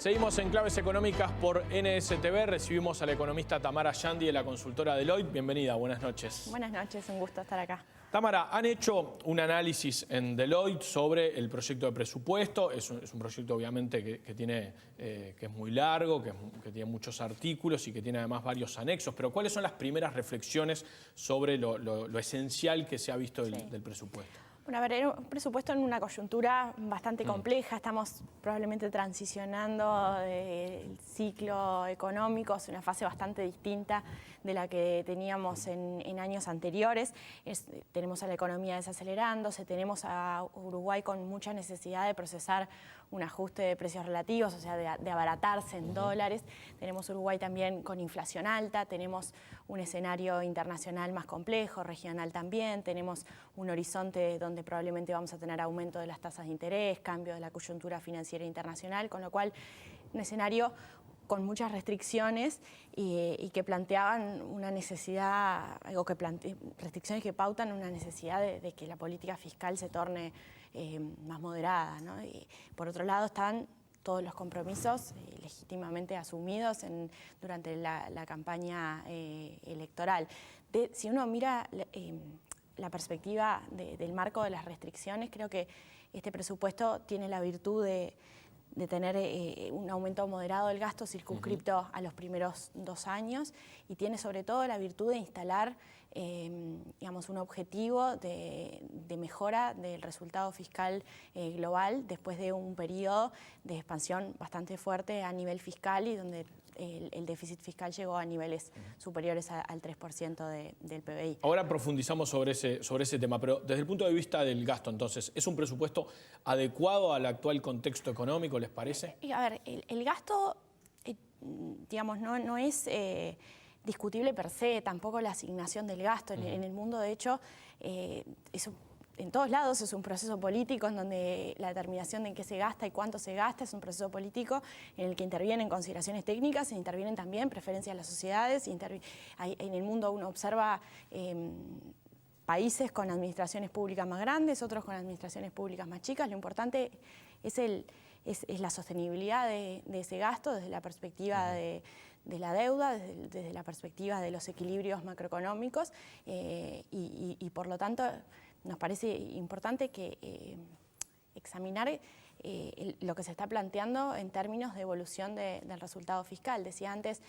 Seguimos en Claves Económicas por NSTV. Recibimos a la economista Tamara Yandi de la consultora Deloitte. Bienvenida, buenas noches. Buenas noches, un gusto estar acá. Tamara, han hecho un análisis en Deloitte sobre el proyecto de presupuesto. Es un proyecto obviamente que es muy largo, que tiene muchos artículos y que tiene además varios anexos. Pero ¿cuáles son las primeras reflexiones sobre lo esencial que se ha visto del presupuesto? Bueno, a ver, era un presupuesto en una coyuntura bastante compleja. Estamos probablemente transicionando del ciclo económico, es una fase bastante distinta de la que teníamos en años anteriores. Tenemos a la economía desacelerándose, tenemos a Uruguay con mucha necesidad de procesar un ajuste de precios relativos, o sea, de abaratarse en dólares. Tenemos Uruguay también con inflación alta, tenemos un escenario internacional más complejo, regional también, tenemos un horizonte donde probablemente vamos a tener aumento de las tasas de interés, cambio de la coyuntura financiera internacional, con lo cual un escenario con muchas restricciones y que planteaban una necesidad, restricciones que pautan una necesidad de que la política fiscal se torne más moderada, ¿no? Y por otro lado están todos los compromisos legítimamente asumidos durante la campaña electoral. Si uno mira la perspectiva del marco de las restricciones, creo que este presupuesto tiene la virtud de tener un aumento moderado del gasto circunscripto a los primeros 2 años y tiene sobre todo la virtud de instalar digamos, un objetivo de mejora del resultado fiscal global después de un periodo de expansión bastante fuerte a nivel fiscal y donde el déficit fiscal llegó a niveles superiores al 3% del PBI. Ahora profundizamos sobre ese tema, pero desde el punto de vista del gasto, entonces, ¿es un presupuesto adecuado al actual contexto económico, les parece? A ver, el gasto, digamos, no es discutible per se, tampoco la asignación del gasto. En el mundo, de hecho, en todos lados es un proceso político en donde la determinación de en qué se gasta y cuánto se gasta es un proceso político en el que intervienen consideraciones técnicas e intervienen también preferencias de las sociedades. En el mundo uno observa países con administraciones públicas más grandes, otros con administraciones públicas más chicas. Lo importante es la sostenibilidad de ese gasto desde la perspectiva de la deuda, desde la perspectiva de los equilibrios macroeconómicos y por lo tanto nos parece importante que examinar lo que se está planteando en términos de evolución del resultado fiscal. Decía antes,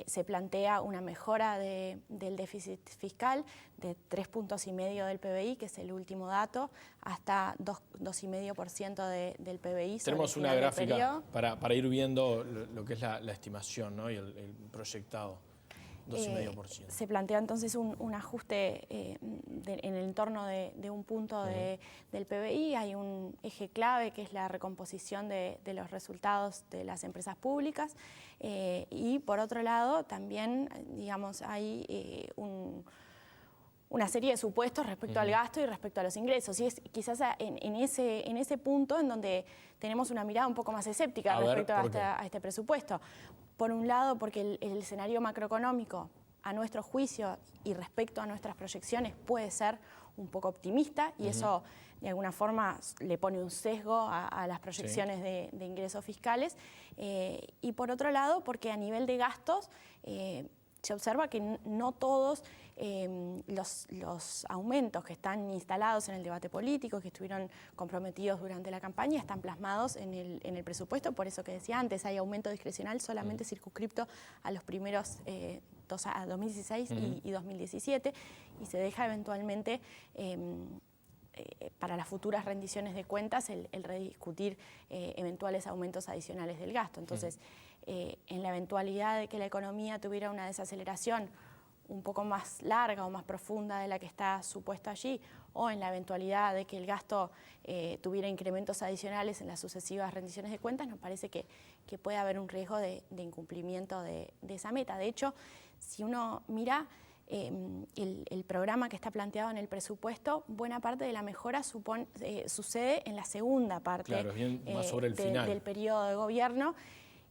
se plantea una mejora del déficit fiscal de 3,5 puntos del PBI, que es el último dato, hasta 2,5% del PBI. Tenemos una gráfica para ir viendo lo que es la estimación, ¿no? Y el proyectado. 2,5%. Se plantea entonces un ajuste en el entorno de un punto del PBI. Hay un eje clave que es la recomposición de los resultados de las empresas públicas y por otro lado también, digamos, hay una serie de supuestos respecto al gasto y respecto a los ingresos. Y es quizás en ese punto en donde tenemos una mirada un poco más escéptica respecto a este presupuesto. Por un lado, porque el escenario macroeconómico, a nuestro juicio y respecto a nuestras proyecciones, puede ser un poco optimista y eso de alguna forma le pone un sesgo a las proyecciones de ingresos fiscales. Y por otro lado, porque a nivel de gastos se observa que no todos los aumentos que están instalados en el debate político, que estuvieron comprometidos durante la campaña, están plasmados en el presupuesto. Por eso que decía antes, hay aumento discrecional solamente circunscripto a los primeros a 2016 y 2017, y se deja eventualmente para las futuras rendiciones de cuentas el rediscutir eventuales aumentos adicionales del gasto. Entonces, en la eventualidad de que la economía tuviera una desaceleración un poco más larga o más profunda de la que está supuesto allí, o en la eventualidad de que el gasto tuviera incrementos adicionales en las sucesivas rendiciones de cuentas, nos parece que puede haber un riesgo de incumplimiento de esa meta. De hecho, si uno mira el programa que está planteado en el presupuesto, buena parte de la mejora sucede en la segunda parte más sobre el final del periodo de gobierno.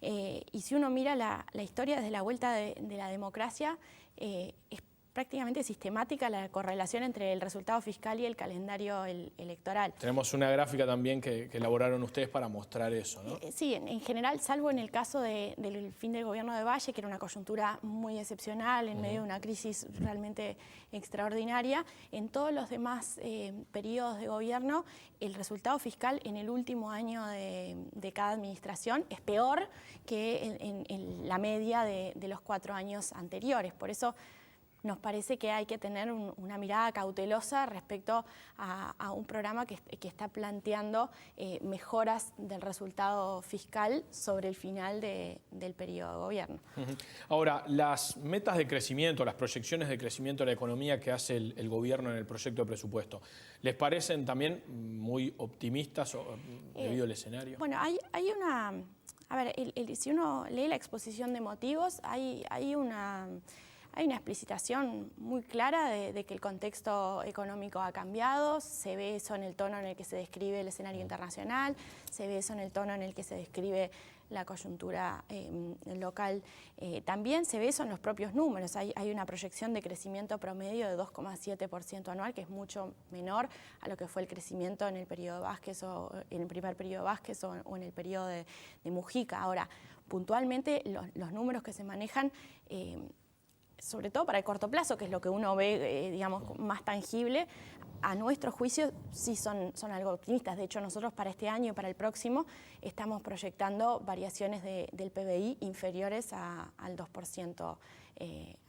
Y si uno mira la historia desde la vuelta de la democracia, es prácticamente sistemática la correlación entre el resultado fiscal y el calendario electoral. Tenemos una gráfica también que elaboraron ustedes para mostrar eso, ¿no? Sí, en general, salvo en el caso del fin del gobierno de Valle, que era una coyuntura muy excepcional, en medio de una crisis realmente extraordinaria, en todos los demás periodos de gobierno, el resultado fiscal en el último año de cada administración es peor que en la media de los 4 años anteriores. Por eso nos parece que hay que tener una mirada cautelosa respecto a un programa que está planteando mejoras del resultado fiscal sobre el final del periodo de gobierno. Ahora, las metas de crecimiento, las proyecciones de crecimiento de la economía que hace el gobierno en el proyecto de presupuesto, ¿les parecen también muy optimistas debido al escenario? Bueno, hay una... A ver, si uno lee la exposición de motivos, hay una explicitación muy clara de que el contexto económico ha cambiado, se ve eso en el tono en el que se describe el escenario internacional, se ve eso en el tono en el que se describe la coyuntura local. También se ve eso en los propios números. Hay una proyección de crecimiento promedio de 2,7% anual, que es mucho menor a lo que fue el crecimiento en el periodo Vázquez o en el primer periodo Vázquez o en el periodo de Mujica. Ahora, puntualmente los números que se manejan, sobre todo para el corto plazo, que es lo que uno ve, digamos, más tangible, a nuestro juicio sí son algo optimistas. De hecho, nosotros para este año y para el próximo estamos proyectando variaciones del PBI inferiores al 2%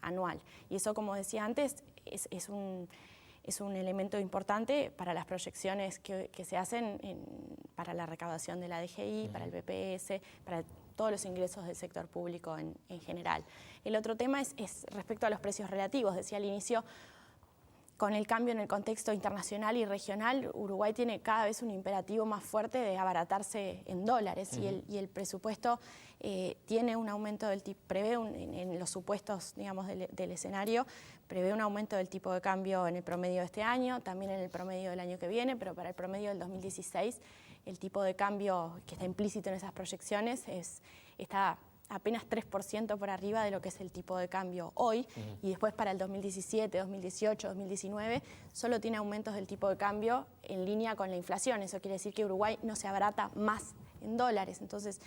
anual. Y eso, como decía antes, es un elemento importante para las proyecciones que se hacen para la recaudación de la DGI, para el BPS, para todos los ingresos del sector público en general. El otro tema es respecto a los precios relativos. Decía al inicio, con el cambio en el contexto internacional y regional, Uruguay tiene cada vez un imperativo más fuerte de abaratarse en dólares y el presupuesto tiene un aumento del tipo, prevé en los supuestos, digamos, del escenario, prevé un aumento del tipo de cambio en el promedio de este año, también en el promedio del año que viene, pero para el promedio del 2016 el tipo de cambio que está implícito en esas proyecciones está apenas 3% por arriba de lo que es el tipo de cambio hoy, y después para el 2017, 2018, 2019 solo tiene aumentos del tipo de cambio en línea con la inflación. Eso quiere decir que Uruguay no se abarata más en dólares. Entonces,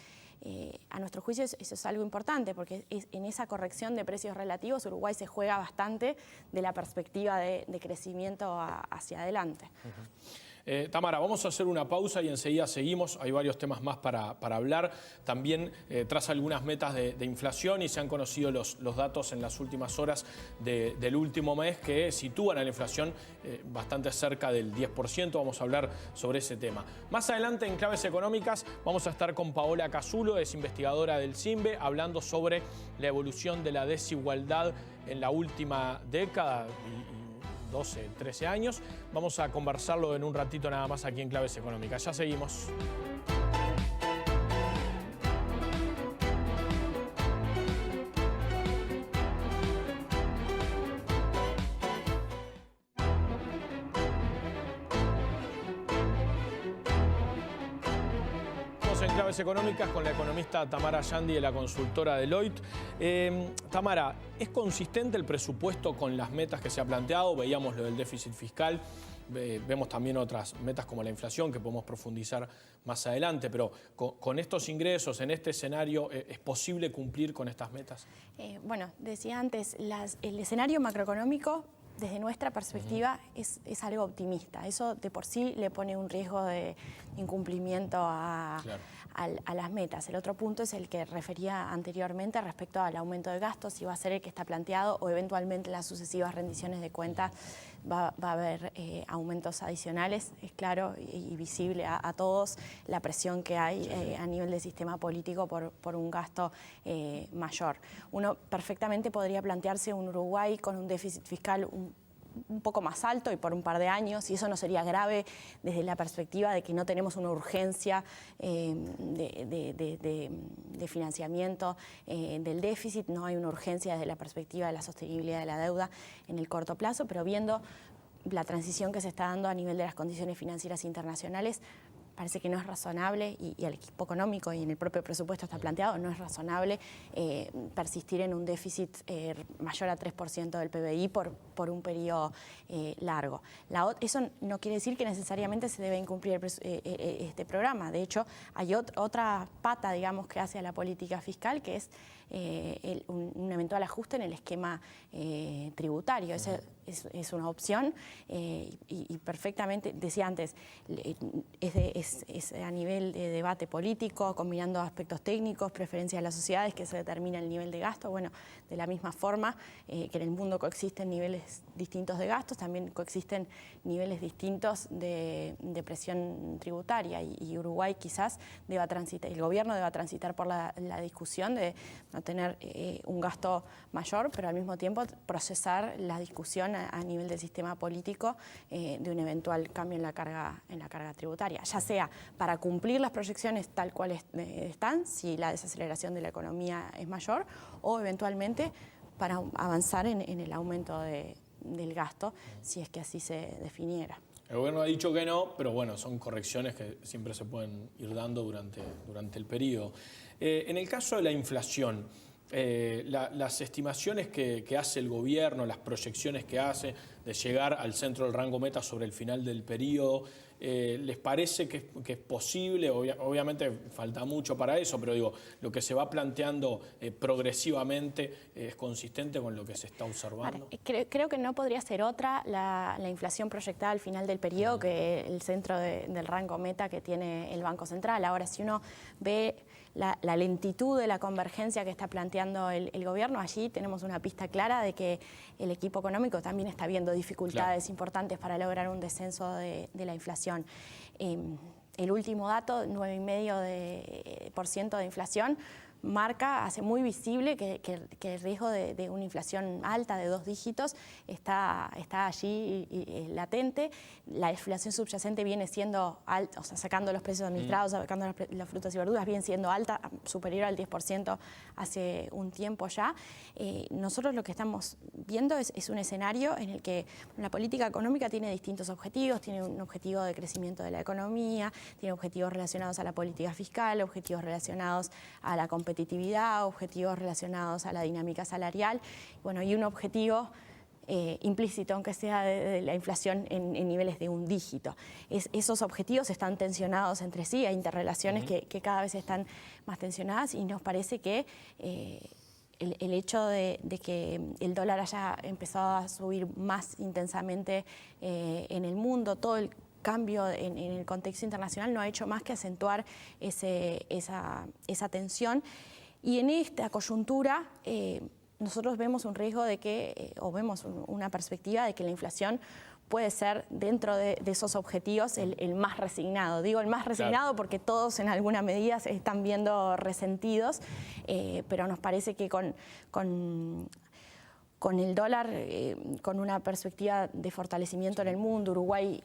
a nuestro juicio eso es algo importante, porque en esa corrección de precios relativos Uruguay se juega bastante de la perspectiva de crecimiento hacia adelante. Tamara, vamos a hacer una pausa y enseguida seguimos. Hay varios temas más para hablar. También tras algunas metas de inflación, y se han conocido los datos en las últimas horas del último mes que sitúan a la inflación bastante cerca del 10%. Vamos a hablar sobre ese tema. Más adelante en Claves Económicas vamos a estar con Paola Casulo, es investigadora del CIMBE, hablando sobre la evolución de la desigualdad en la última década y 12, 13 años. Vamos a conversarlo en un ratito nada más aquí en Claves Económicas. Ya seguimos. En Claves Económicas con la economista Tamara Yandi de la consultora Deloitte. Tamara, ¿es consistente el presupuesto con las metas que se ha planteado? Veíamos lo del déficit fiscal, vemos también otras metas como la inflación que podemos profundizar más adelante, pero con estos ingresos, en este escenario, ¿es posible cumplir con estas metas? Bueno, decía antes, el escenario macroeconómico desde nuestra perspectiva es algo optimista. Eso de por sí le pone un riesgo de incumplimiento a las metas. El otro punto es el que refería anteriormente respecto al aumento de gastos, si va a ser el que está planteado o eventualmente en las sucesivas rendiciones de cuentas va a haber aumentos adicionales. Es claro y visible a todos la presión que hay a nivel del sistema político por un gasto mayor. Uno perfectamente podría plantearse un Uruguay con un déficit fiscal un poco más alto y por un par de años, y eso no sería grave desde la perspectiva de que no tenemos una urgencia de financiamiento del déficit, no hay una urgencia desde la perspectiva de la sostenibilidad de la deuda en el corto plazo, pero viendo la transición que se está dando a nivel de las condiciones financieras internacionales, parece que no es razonable, y el equipo económico y en el propio presupuesto está planteado, no es razonable persistir en un déficit mayor a 3% del PBI por un periodo largo. Eso no quiere decir que necesariamente se debe incumplir este programa. De hecho, hay otra pata, digamos, que hace a la política fiscal, que es un eventual ajuste en el esquema tributario. Esa es una opción y perfectamente, decía antes, es a nivel de debate político, combinando aspectos técnicos, preferencias de las sociedades, que se determina el nivel de gasto. Bueno, de la misma forma que en el mundo coexisten niveles distintos de gastos, también coexisten niveles distintos de presión tributaria, y Uruguay quizás deba transitar, el gobierno deba transitar por la discusión de no tener un gasto mayor, pero al mismo tiempo procesar la discusión a nivel del sistema político de un eventual cambio en la carga tributaria, ya sea para cumplir las proyecciones tal cual están, si la desaceleración de la economía es mayor, o eventualmente para avanzar en el aumento del gasto, si es que así se definiera. El gobierno ha dicho que no, pero bueno, son correcciones que siempre se pueden ir dando durante el periodo. En el caso de la inflación, las estimaciones que hace el gobierno, las proyecciones que hace de llegar al centro del rango meta sobre el final del periodo, ¿les parece que es posible? Obviamente falta mucho para eso, pero digo, lo que se va planteando progresivamente es consistente con lo que se está observando. Creo que no podría ser otra la inflación proyectada al final del periodo que el centro del rango meta que tiene el Banco Central. Ahora, si uno ve la lentitud de la convergencia que está planteando el gobierno, allí tenemos una pista clara de que el equipo económico también está viendo dificultades importantes para lograr un descenso de la inflación. El último dato, 9,5% de inflación, hace muy visible que el riesgo de una inflación alta de 2 dígitos está allí latente. La inflación subyacente viene siendo alta, o sea, sacando los precios administrados, sacando las frutas y verduras, viene siendo alta, superior al 10% hace un tiempo ya. Nosotros lo que estamos viendo es un escenario en el que la política económica tiene distintos objetivos, tiene un objetivo de crecimiento de la economía, tiene objetivos relacionados a la política fiscal, objetivos relacionados a la competitividad, objetivos relacionados a la dinámica salarial, bueno, y un objetivo implícito, aunque sea de la inflación en niveles de un dígito. Esos objetivos están tensionados entre sí, hay interrelaciones que cada vez están más tensionadas, y nos parece que el hecho de que el dólar haya empezado a subir más intensamente en el mundo, todo el cambio en el contexto internacional no ha hecho más que acentuar esa tensión, y en esta coyuntura nosotros vemos un riesgo de que, o vemos una perspectiva de que la inflación puede ser, dentro de esos objetivos, el más resignado. Digo el más resignado, claro, porque todos en alguna medida se están viendo resentidos, pero nos parece que con el dólar, con una perspectiva de fortalecimiento en el mundo, Uruguay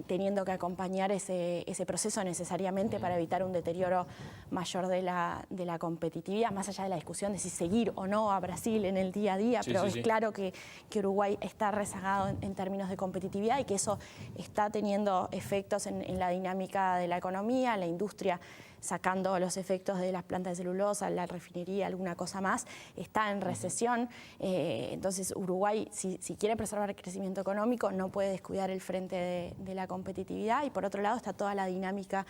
teniendo que acompañar ese proceso necesariamente para evitar un deterioro mayor de la competitividad, más allá de la discusión de si seguir o no a Brasil en el día a día, pero es claro que Uruguay está rezagado en términos de competitividad, y que eso está teniendo efectos en la dinámica de la economía, la industria, sacando los efectos de las plantas de celulosa, la refinería, alguna cosa más, está en recesión. Entonces Uruguay, si quiere preservar el crecimiento económico, no puede descuidar el frente de la competitividad, y por otro lado está toda la dinámica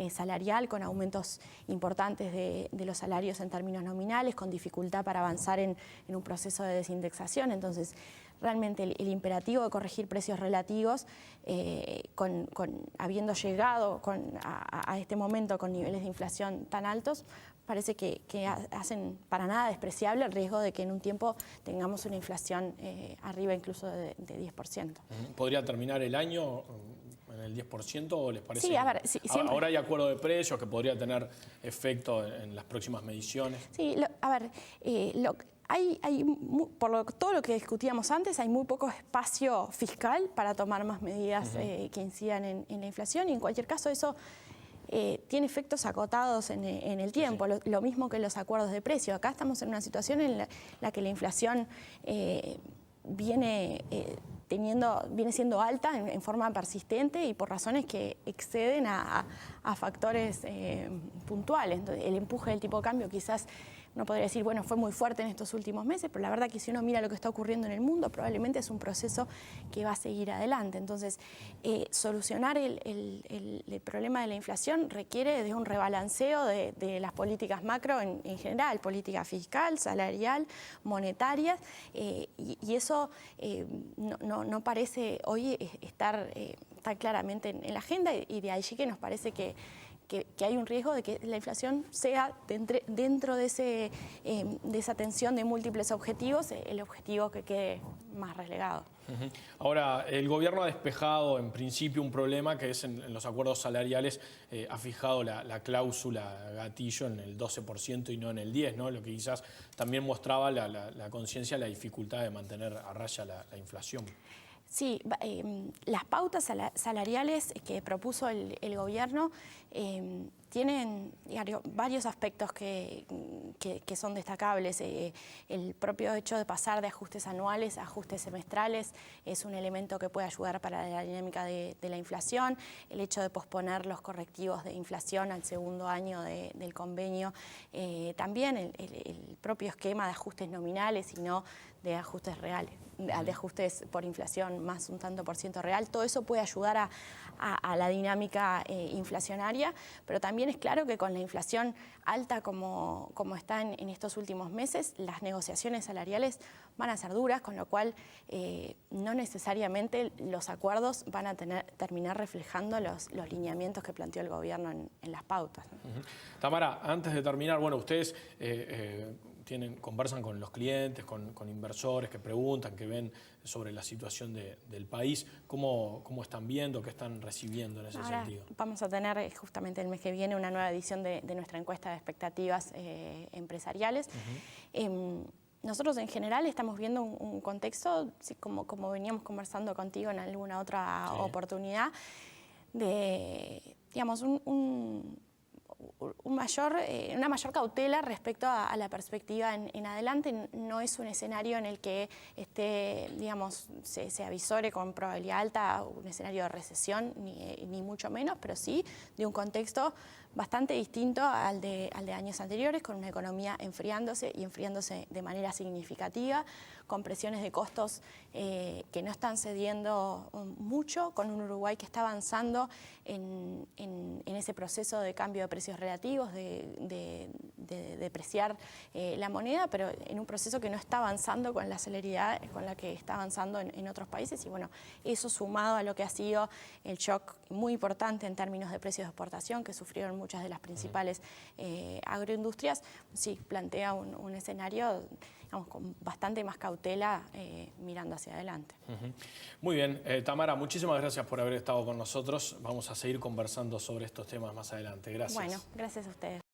salarial, con aumentos importantes de los salarios en términos nominales, con dificultad para avanzar en un proceso de desindexación. Entonces, realmente el imperativo de corregir precios relativos, habiendo llegado a este momento con niveles de inflación tan altos, parece que hacen para nada despreciable el riesgo de que en un tiempo tengamos una inflación arriba incluso de 10%. ¿Podría terminar el año en el 10% o les parece? Sí, a ver, siempre. Ahora hay acuerdo de precios que podría tener efecto en las próximas mediciones. Sí, todo lo que discutíamos antes, hay muy poco espacio fiscal para tomar más medidas que incidan en la inflación, y en cualquier caso eso tiene efectos acotados en el tiempo, lo mismo que los acuerdos de precio. Acá estamos en una situación en la que la inflación viene viene siendo alta en forma persistente y por razones que exceden a factores puntuales. Entonces, el empuje del tipo de cambio quizás uno podría decir, bueno, fue muy fuerte en estos últimos meses, pero la verdad que si uno mira lo que está ocurriendo en el mundo, probablemente es un proceso que va a seguir adelante. Entonces, solucionar el problema de la inflación requiere de un rebalanceo de las políticas macro en general, política fiscal, salarial, monetarias, y eso no parece hoy estar tan claramente en la agenda, y de allí que nos parece que hay un riesgo de que la inflación sea dentro de esa tensión de múltiples objetivos, el objetivo que quede más relegado. Ahora, el gobierno ha despejado en principio un problema que es en los acuerdos salariales, ha fijado la cláusula gatillo en el 12% y no en el 10%, ¿no? Lo que quizás también mostraba la conciencia, la dificultad de mantener a raya la inflación. Sí, las pautas salariales que propuso el gobierno tienen varios aspectos que son destacables. El propio hecho de pasar de ajustes anuales a ajustes semestrales es un elemento que puede ayudar para la dinámica de la inflación. El hecho de posponer los correctivos de inflación al segundo año del convenio. También el propio esquema de ajustes nominales y no de ajustes reales, de ajustes por inflación más un tanto por ciento real. Todo eso puede ayudar a la dinámica inflacionaria, pero también es claro que con la inflación alta como está en estos últimos meses, las negociaciones salariales van a ser duras, con lo cual no necesariamente los acuerdos van a terminar reflejando los lineamientos que planteó el gobierno en las pautas. Tamara, antes de terminar, bueno, ustedes conversan con los clientes, con inversores que preguntan, que ven sobre la situación del país. ¿Cómo están viendo, qué están recibiendo en ese sentido? Vamos a tener justamente el mes que viene una nueva edición de nuestra encuesta de expectativas empresariales. Nosotros en general estamos viendo un contexto, como veníamos conversando contigo en alguna otra oportunidad, de, digamos, una mayor cautela respecto a la perspectiva en adelante. No es un escenario en el que se avisore con probabilidad alta un escenario de recesión, ni mucho menos, pero sí de un contexto bastante distinto al de años anteriores, con una economía enfriándose de manera significativa, con presiones de costos que no están cediendo mucho, con un Uruguay que está avanzando en ese proceso de cambio de precios relativos, de depreciar la moneda, pero en un proceso que no está avanzando con la celeridad con la que está avanzando en otros países. Y bueno, eso sumado a lo que ha sido el shock muy importante en términos de precios de exportación que sufrieron muchas de las principales agroindustrias, sí plantea un escenario, digamos, con bastante más cautela mirando hacia adelante. Muy bien, Tamara, muchísimas gracias por haber estado con nosotros. Vamos a seguir conversando sobre estos temas más adelante. Gracias. Bueno, gracias a ustedes.